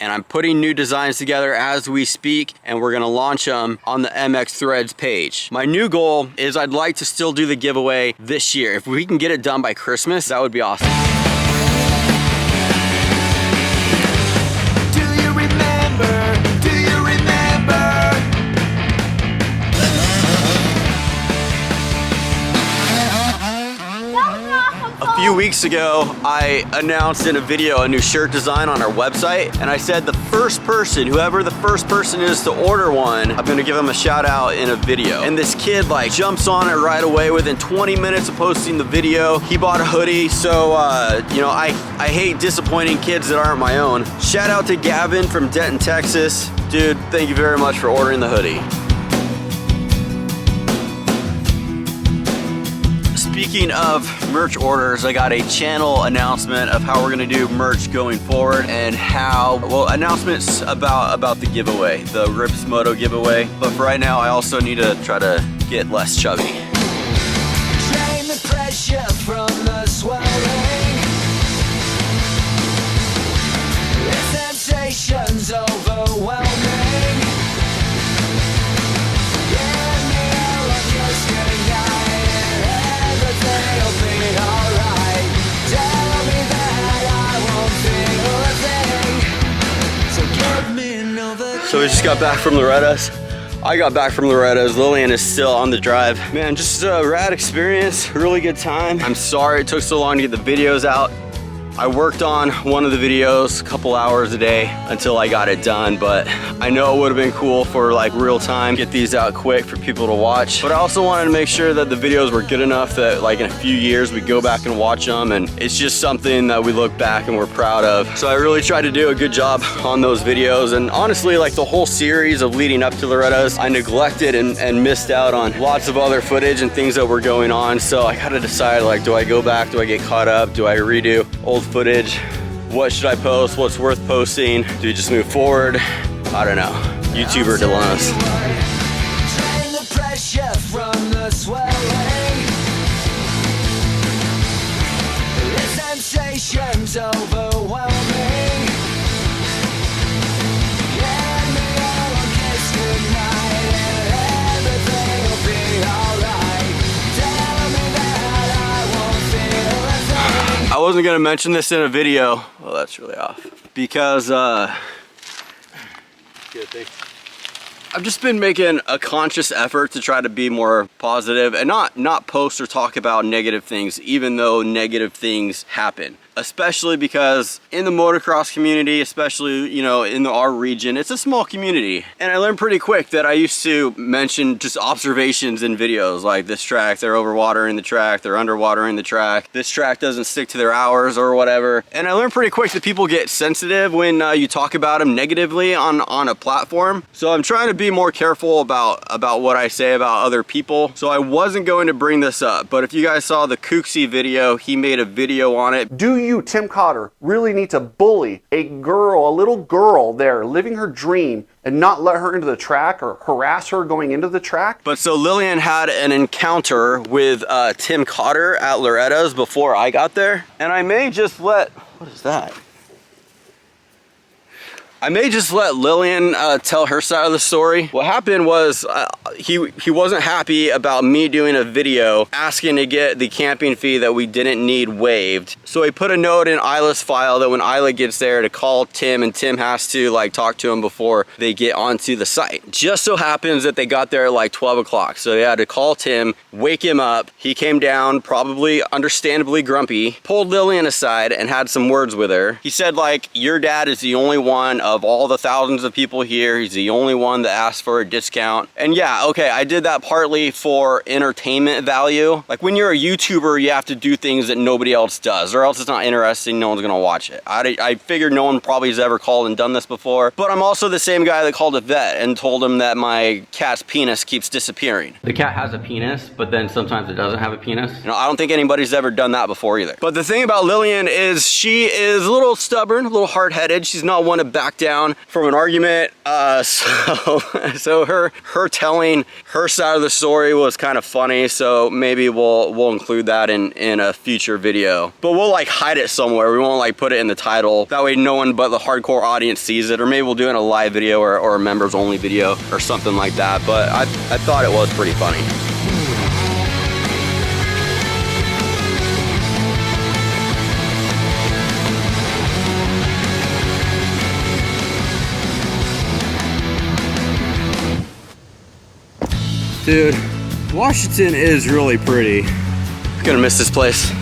and I'm putting new designs together as we speak, and we're gonna launch them on the MX Threads page. My new goal is I'd like to still do the giveaway this year. If we can get it done by Christmas, that would be awesome. A few weeks ago, I announced in a video a new shirt design on our website, and I said the first person, whoever the first person is to order one, I'm gonna give them a shout out in a video. And this kid like jumps on it right away within 20 minutes of posting the video. He bought a hoodie, so you know, I hate disappointing kids that aren't my own. Shout out to Gavin from Denton, Texas. Dude, thank you very much for ordering the hoodie. Speaking of merch orders, I got a channel announcement of how we're gonna do merch going forward and how, well, announcements about the giveaway, the Ripz Moto giveaway. But for right now, I also need to try to get less chubby. Drain the pressure from the swelling. The sensation's overwhelming. So we just got back from Loretta's. I got back from Loretta's. Lillian is still on the drive. Man, just a rad experience, really good time. I'm sorry it took so long to get the videos out. I worked on one of the videos a couple hours a day until I got it done, but I know it would have been cool for like real time, get these out quick for people to watch. But I also wanted to make sure that the videos were good enough that like in a few years we go back and watch them, and it's just something that we look back and we're proud of. So I really tried to do a good job on those videos, and honestly like the whole series of leading up to Loretta's, I neglected and missed out on lots of other footage and things that were going on. So I gotta decide, like, do I go back, do I get caught up, do I redo old footage? What should I post? What's worth posting? Do we just move forward? I don't know. YouTuber dilemmas. Drain the pressure from the swelling. The sensation's overwhelming. Get me all a kiss tonight, and everything will be alright. Tell me that I won't feel a thing. I wasn't gonna mention this in a video. Well, that's really off. Because, good thing. I've just been making a conscious effort to try to be more positive and not post or talk about negative things, even though negative things happen. Especially because in the motocross community, especially, you know, in our region, it's a small community. And I learned pretty quick that I used to mention just observations in videos, like this track, they're overwatering the track, they're underwatering the track, this track doesn't stick to their hours or whatever. And I learned pretty quick that people get sensitive when you talk about them negatively on a platform. So I'm trying to be more careful about what I say about other people. So I wasn't going to bring this up, but if you guys saw the Kooksy video, he made a video on it. Do you, Tim Cotter, really need to bully a girl, a little girl there living her dream, and not let her into the track or harass her going into the track? But so Lillian had an encounter with Tim Cotter at Loretta's before I got there, and I may just let, what is that? I may just let Lillian tell her side of the story. What happened was he wasn't happy about me doing a video asking to get the camping fee that we didn't need waived. So he put a note in Isla's file that when Isla gets there to call Tim, and Tim has to like talk to him before they get onto the site. Just so happens that they got there at like 12 o'clock. So they had to call Tim, wake him up. He came down, probably understandably grumpy, pulled Lillian aside and had some words with her. He said like, your dad is the only one of all the thousands of people here, he's the only one that asked for a discount. And yeah, okay, I did that partly for entertainment value. Like when you're a YouTuber, you have to do things that nobody else does, or else it's not interesting, no one's gonna watch it. I figured no one probably has ever called and done this before, but I'm also the same guy that called a vet and told him that my cat's penis keeps disappearing. The cat has a penis, but then sometimes it doesn't have a penis. You know, I don't think anybody's ever done that before either. But the thing about Lillian is she is a little stubborn, a little hard-headed. She's not one to back breakdown from an argument. So her telling her side of the story was kind of funny. So maybe we'll include that in a future video. But we'll like hide it somewhere. We won't like put it in the title. That way no one but the hardcore audience sees it. Or maybe we'll do it in a live video or a members only video or something like that. But I thought it was pretty funny. Dude, Washington is really pretty. I'm gonna miss this place.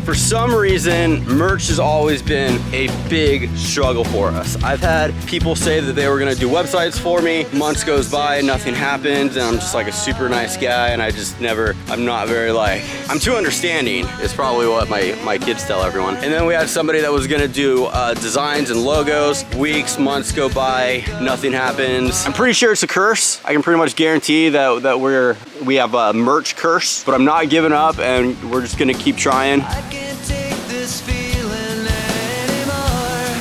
For some reason, merch has always been a big struggle for us. I've had people say that they were gonna do websites for me. Months goes by, nothing happens, and I'm just like a super nice guy, and I'm not very like, I'm too understanding, is probably what my kids tell everyone. And then we had somebody that was gonna do designs and logos. Weeks, months go by, nothing happens. I'm pretty sure it's a curse. I can pretty much guarantee that we have a merch curse, but I'm not giving up, and we're just gonna keep trying.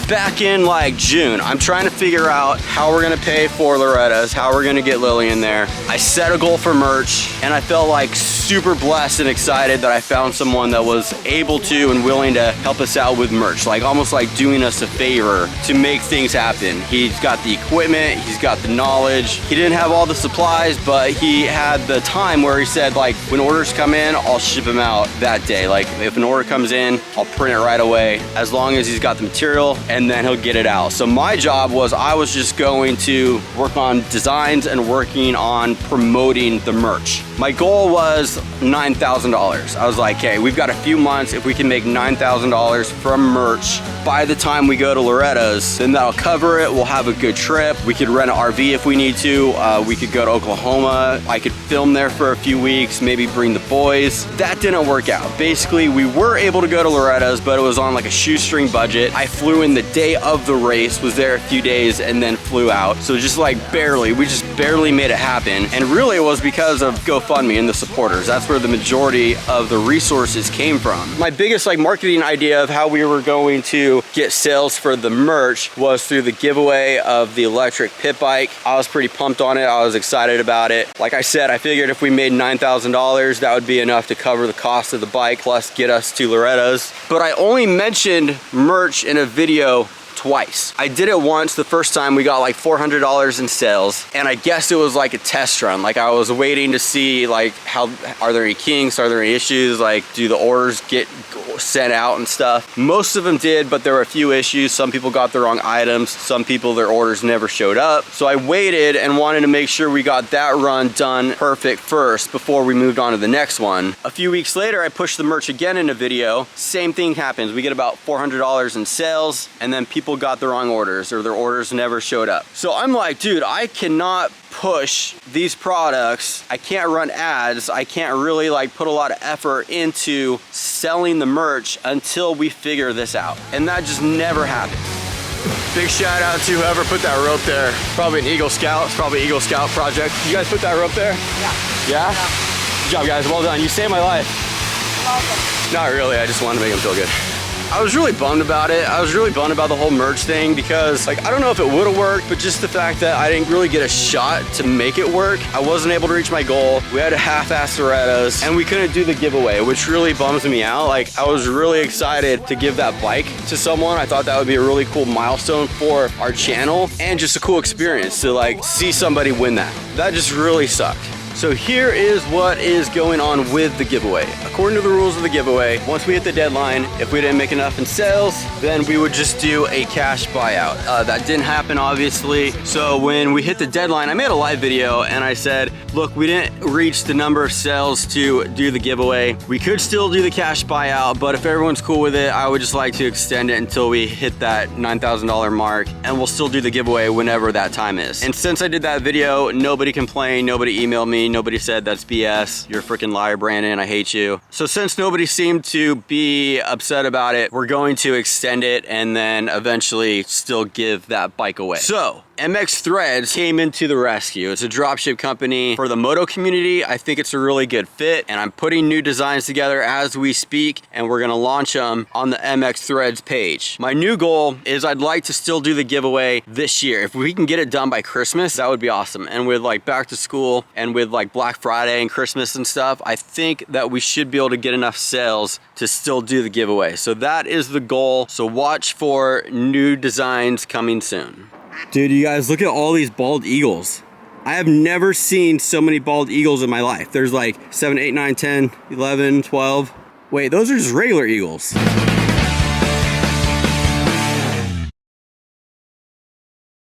Back in like June, I'm trying to figure out how we're gonna pay for Loretta's, how we're gonna get Lily in there. I set a goal for merch, and I felt like super blessed and excited that I found someone that was able to and willing to help us out with merch, like almost like doing us a favor to make things happen. He's got the equipment, he's got the knowledge. He didn't have all the supplies, but he had the time where he said like, when orders come in, I'll ship them out that day. Like if an order comes in, I'll print it right away, as long as he's got the material, and then he'll get it out. So my job was, I was just going to work on designs and working on promoting the merch. My goal was $9,000. I was like, hey, we've got a few months. If we can make $9,000 from merch by the time we go to Loretta's, then that'll cover it. We'll have a good trip. We could rent an RV if we need to. We could go to Oklahoma. I could film there for a few weeks, maybe bring the boys. That didn't work out. Basically, we were able to go to Loretta's, but it was on like a shoestring budget. I flew in the day of the race, was there a few days, and then flew out. So just like barely, we just barely made it happen. And really it was because of GoFundMe and the supporters. That's where the majority of the resources came from. My biggest like marketing idea of how we were going to get sales for the merch was through the giveaway of the electric pit bike. I was pretty pumped on it. I was excited about it. Like I said, I figured if we made $9,000, that would be enough to cover the cost of the bike plus get us to Loretta's. But I only mentioned merch in a video twice. I did it once. The first time we got like $400 in sales, and I guess it was like a test run. Like I was waiting to see like, how are there any kinks, are there any issues, like do the orders get sent out and stuff. Most of them did, but there were a few issues. Some people got the wrong items, some people, their orders never showed up. So I waited and wanted to make sure we got that run done perfect first before we moved on to the next one. A few weeks later, I pushed the merch again in a video. Same thing happens. We get about $400 in sales, and then people got the wrong orders, or their orders never showed up. So I'm like, dude, I cannot push these products. I can't run ads. I can't really like put a lot of effort into selling the merch until we figure this out. And that just never happened. Big shout out to whoever put that rope there. Probably an Eagle Scout. It's probably Eagle Scout project. You guys put that rope there? Yeah. Yeah? Good job, guys. Well done. You saved my life. Welcome. Not really. I just wanted to make him feel good. I was really bummed about it. I was really bummed about the whole merch thing because like, I don't know if it would have worked, but just the fact that I didn't really get a shot to make it work. I wasn't able to reach my goal. We had a half-ass Loretta's and we couldn't do the giveaway, which really bums me out. Like I was really excited to give that bike to someone. I thought that would be a really cool milestone for our channel and just a cool experience to like see somebody win that. That just really sucked. So here is what is going on with the giveaway. According to the rules of the giveaway, once we hit the deadline, if we didn't make enough in sales, then we would just do a cash buyout. That didn't happen, obviously. So when we hit the deadline, I made a live video and I said, look, we didn't reach the number of sales to do the giveaway. We could still do the cash buyout, but if everyone's cool with it, I would just like to extend it until we hit that $9,000 mark, and we'll still do the giveaway whenever that time is. And since I did that video, nobody complained, nobody emailed me, nobody said that's BS, you're a freaking liar, Brandon, I hate you. So since nobody seemed to be upset about it, we're going to extend it and then eventually still give that bike away. So MX Threads came into the rescue. It's a dropship company for the moto community. I think it's a really good fit, and I'm putting new designs together as we speak, and we're gonna launch them on the MX Threads page. My new goal is I'd like to still do the giveaway this year. If we can get it done by Christmas, that would be awesome. And with like back to school and with like Black Friday and Christmas and stuff, I think that we should be able to get enough sales to still do the giveaway. So that is the goal. So watch for new designs coming soon. Dude, you guys, look at all these bald eagles. I have never seen so many bald eagles in my life. There's like 7, 8, 9, 10, 11, 12. Wait, those are just regular eagles.